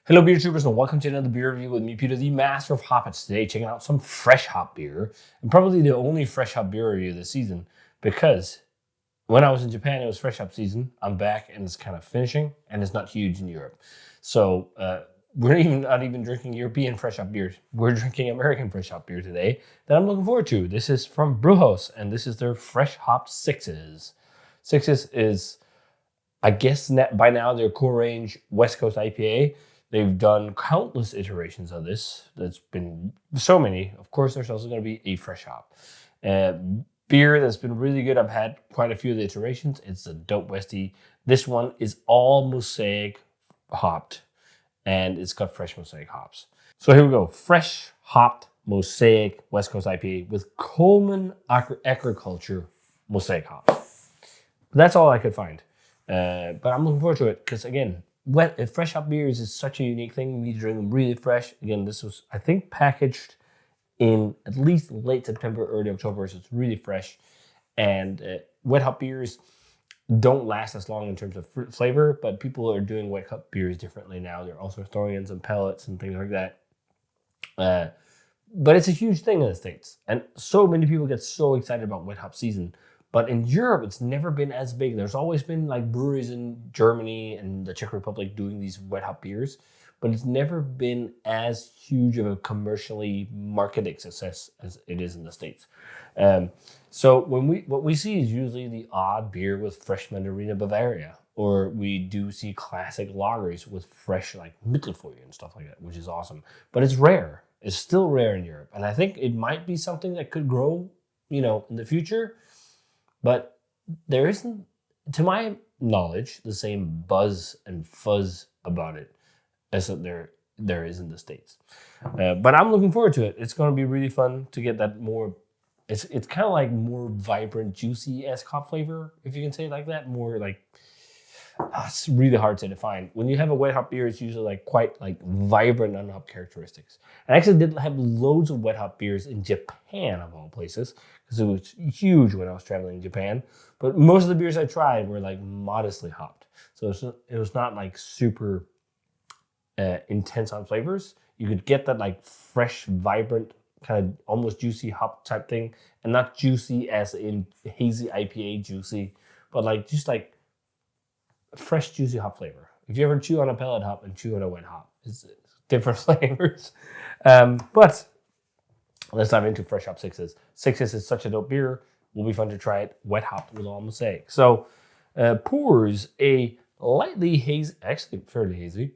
Hello, beer troopers, and welcome to another beer review with me, Peter, the master of hoppets. Today, checking out some fresh hop beer, and probably the only fresh hop beer review this season, because when I was in Japan, it was fresh hop season. I'm back, and it's kind of finishing, and it's not huge in Europe. So we're not even drinking European fresh hop beers. We're drinking American fresh hop beer today that I'm looking forward to. This is from Brujos, and this is their fresh hop sixes. Sixes is, I guess, by now their core range West Coast IPA. They've done countless iterations of this. That's been so many. Of course, there's also going to be a fresh hop. Beer that's been really good. I've had quite a few of the iterations. It's a Dope Westie. This one is all Mosaic hopped, and it's got fresh Mosaic hops. So here we go. Fresh hopped Mosaic West Coast IPA with Coleman Agriculture Mosaic hops. That's all I could find. But I'm looking forward to it because, again, fresh hop beers is such a unique thing. You need to drink them really fresh. Again, this was, I think, packaged in at least late September, early October, so it's really fresh. And wet hop beers don't last as long in terms of flavor, but people are doing wet hop beers differently now. They're also throwing in some pellets and things like that. But it's a huge thing in the States. And so many people get so excited about wet hop season. But in Europe, it's never been as big. There's always been like breweries in Germany and the Czech Republic doing these wet hop beers, but it's never been as huge of a commercially marketed success as it is in the States. So what we see is usually the odd beer with fresh Mandarina Bavaria, or we do see classic lagers with fresh like Mittelfeuer and stuff like that, which is awesome. But it's rare. It's still rare in Europe, and I think it might be something that could grow, in the future. But there isn't, to my knowledge, the same buzz and fuzz about it as there is in the States. But I'm looking forward to it. It's going to be really fun to get that more. It's kind of like more vibrant, juicy-esque hop flavor, if you can say it like that. More like, it's really hard to define. When you have a wet hop beer, it's usually like quite like vibrant unhop characteristics. I actually did have loads of wet hop beers in Japan, of all places, because it was huge when I was traveling in Japan. But most of the beers I tried were like modestly hopped. So it was not like super intense on flavors. You could get that like fresh, vibrant, kind of almost juicy hop type thing. And not juicy as in hazy IPA juicy, but like just like fresh, juicy hop flavor. If you ever chew on a pellet hop and chew on a wet hop, it's different flavors. But let's dive into fresh hop sixes. Sixes is such a dope beer. Will be fun to try it wet hopped with all Mosaic. So pours a lightly hazy, actually fairly hazy,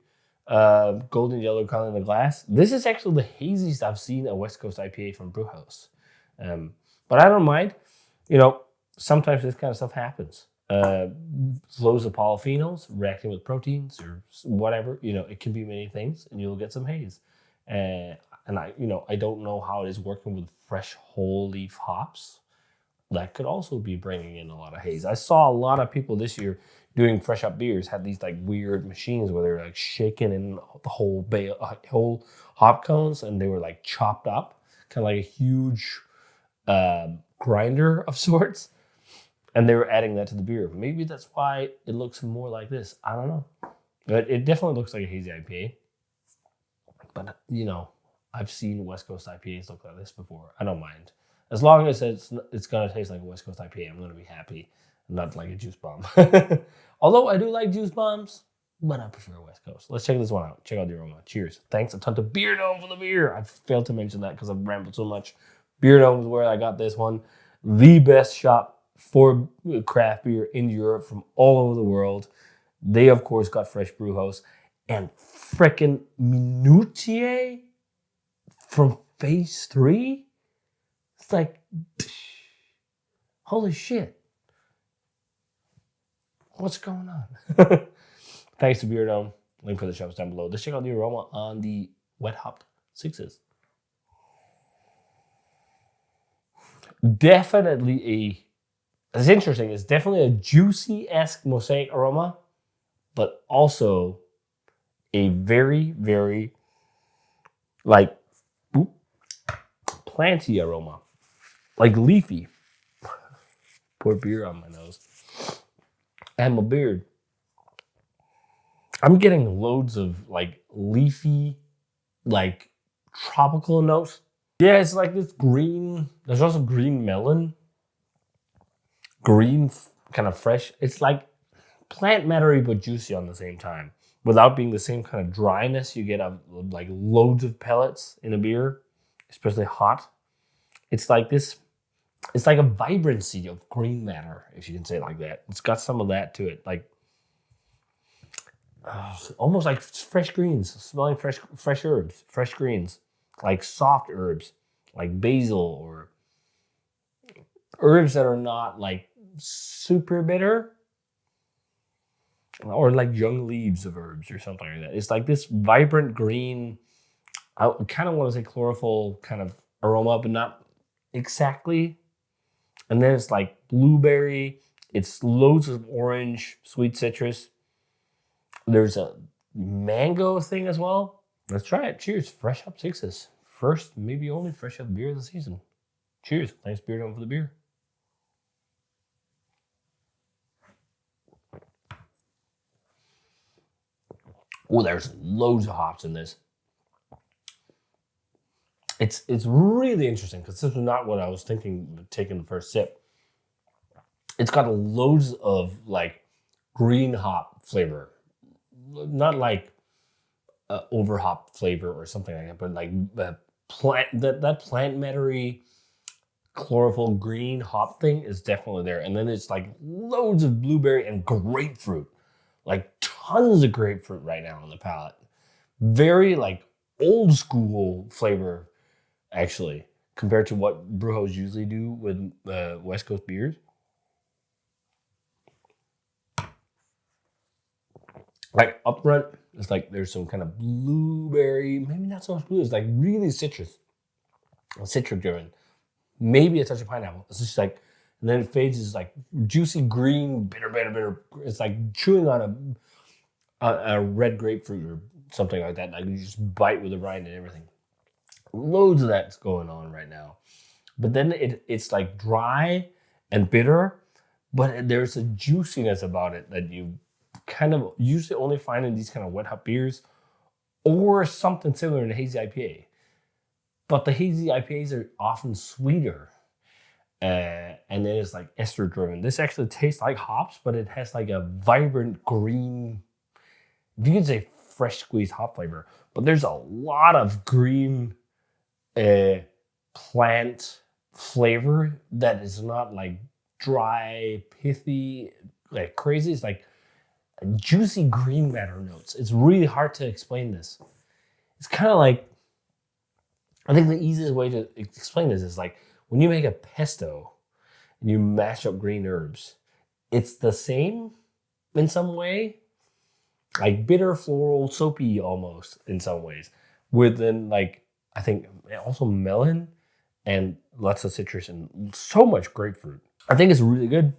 golden yellow color in the glass. This is actually the haziest I've seen a West Coast IPA from Brewhouse. But I don't mind. Sometimes this kind of stuff happens. Loads of polyphenols reacting with proteins or whatever. It can be many things, and you'll get some haze. And I don't know how it is working with fresh whole leaf hops. That could also be bringing in a lot of haze. I saw a lot of people this year doing fresh hop beers had these like weird machines where they're like shaking in the whole hop cones, and they were like chopped up, kind of like a huge grinder of sorts. And they were adding that to the beer. Maybe that's why it looks more like this. I don't know. But it definitely looks like a hazy IPA. But, I've seen West Coast IPAs look like this before. I don't mind. As long as it's going to taste like a West Coast IPA, I'm going to be happy. Not like a juice bomb. Although I do like juice bombs, but I prefer West Coast. Let's check this one out. Check out the aroma. Cheers. Thanks a ton to Beerdome for the beer. I failed to mention that because I've rambled so much. Beerdome is where I got this one. The best shop for craft beer in Europe from all over the world. They, of course, got fresh brew house and frickin' Minutier from Phase 3. It's like, holy shit. What's going on? Thanks to Beerdome. Link for the shops down below. Let's check out the aroma on the wet hopped sixes. Definitely it's interesting. It's definitely a juicy-esque Mosaic aroma, but also a very, very like planty aroma, like leafy. Pour beer on my nose and my beard. I'm getting loads of like leafy, like tropical notes. Yeah, it's like this green. There's also green melon, green kind of fresh. It's like plant mattery but juicy on the same time, without being the same kind of dryness you get of like loads of pellets in a beer, especially hot. It's like this. It's like a vibrancy of green matter, if you can say it like that. It's got some of that to it, like almost like fresh greens, smelling fresh herbs, fresh greens, like soft herbs, like basil or herbs that are not like super bitter, or like young leaves of herbs or something like that. It's like this vibrant green. I kind of want to say chlorophyll kind of aroma, but not exactly. And then it's like blueberry. It's loads of orange, sweet citrus. There's a mango thing as well. Let's try it. Cheers. Fresh Hop Sixes. First, maybe only Fresh Hop beer of the season. Cheers. Thanks, Beerdome, for the beer. Oh, there's loads of hops in this. It's really interesting because this was not what I was thinking taking the first sip. It's got loads of like green hop flavor, not like over hop flavor or something like that, but like that plant mattery chlorophyll green hop thing is definitely there. And then it's like loads of blueberry and grapefruit, like tons of grapefruit right now on the palate. Very like old school flavor, actually, compared to what Brujos usually do with West Coast beers. Like up front, it's like there's some kind of blueberry, maybe not so much blue, it's like really citric driven. Maybe a touch of pineapple. It's just like, and then it fades. It's like juicy green, bitter. It's like chewing on a red grapefruit or something like that. Like you just bite with the rind and everything. Loads of that's going on right now. But then it's like dry and bitter, but there's a juiciness about it that you kind of usually only find in these kind of wet hop beers or something similar in a hazy IPA. But the hazy IPAs are often sweeter. And then it's like ester driven. This actually tastes like hops, but it has like a vibrant green, if you can say fresh squeezed hop flavor. But there's a lot of green plant flavor that is not like dry, pithy, like crazy. It's like juicy green matter notes. It's really hard to explain this. It's kind of like, I think the easiest way to explain this is like when you make a pesto and you mash up green herbs, it's the same in some way, like bitter, floral, soapy almost in some ways, with then like, I think also melon and lots of citrus and so much grapefruit. I think it's really good.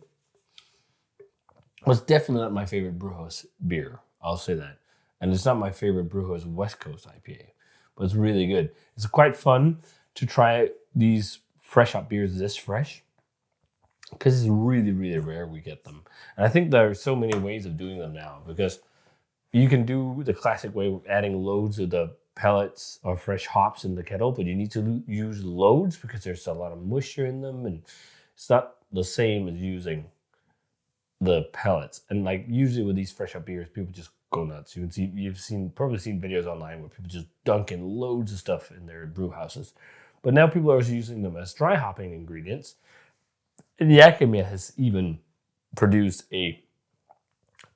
It's definitely not my favorite Brujos beer. I'll say that. And it's not my favorite Brujos West Coast IPA, but it's really good. It's quite fun to try these fresh hop beers this fresh because it's really, really rare we get them. And I think there are so many ways of doing them now because you can do the classic way of adding loads of the pellets of fresh hops in the kettle, but you need to use loads because there's a lot of moisture in them and it's not the same as using the pellets. And like usually with these fresh hop beers, people just go nuts. You've probably seen videos online where people just dunk in loads of stuff in their brew houses. But now people are also using them as dry hopping ingredients. And Yakima has even produced a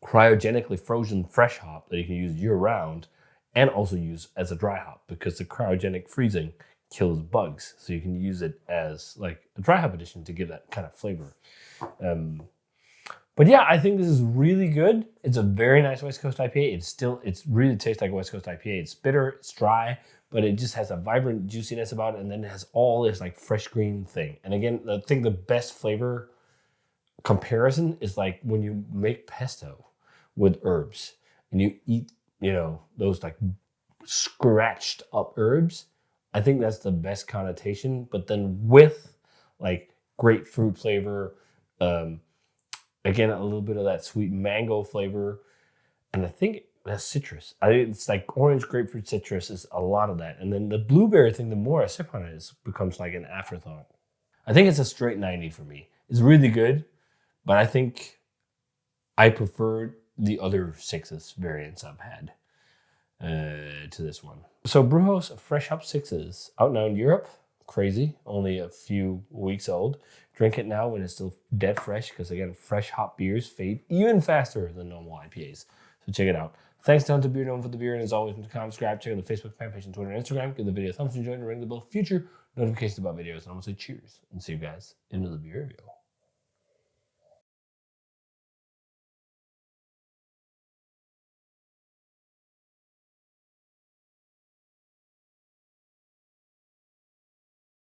cryogenically frozen fresh hop that you can use year round and also use as a dry hop because the cryogenic freezing kills bugs. So you can use it as like a dry hop addition to give that kind of flavor. But yeah, I think this is really good. It's a very nice West Coast IPA. It's really tastes like a West Coast IPA. It's bitter, it's dry, but it just has a vibrant juiciness about it. And then it has all this like fresh green thing. And again, I think the best flavor comparison is like when you make pesto with herbs and you eat, those like scratched up herbs. I think that's the best connotation. But then with like grapefruit flavor, again, a little bit of that sweet mango flavor. And I think that's citrus. It's like orange, grapefruit, citrus is a lot of that. And then the blueberry thing, the more I sip on it, it becomes like an afterthought. I think it's a straight 90 for me. It's really good, but I think I prefer the other sixes variants I've had to this one. So Brujos Fresh Hop Sixes out now in Europe. Crazy, only a few weeks old. Drink it now when it's still dead fresh, because again, fresh hop beers fade even faster than normal IPAs. So check it out. Thanks down to Beerdome for the beer, and as always, subscribe, check out the Facebook fan page and Twitter and Instagram. Give the video a thumbs up and join and ring the bell for future notifications about videos. And I'm gonna say cheers and see you guys in the beer review.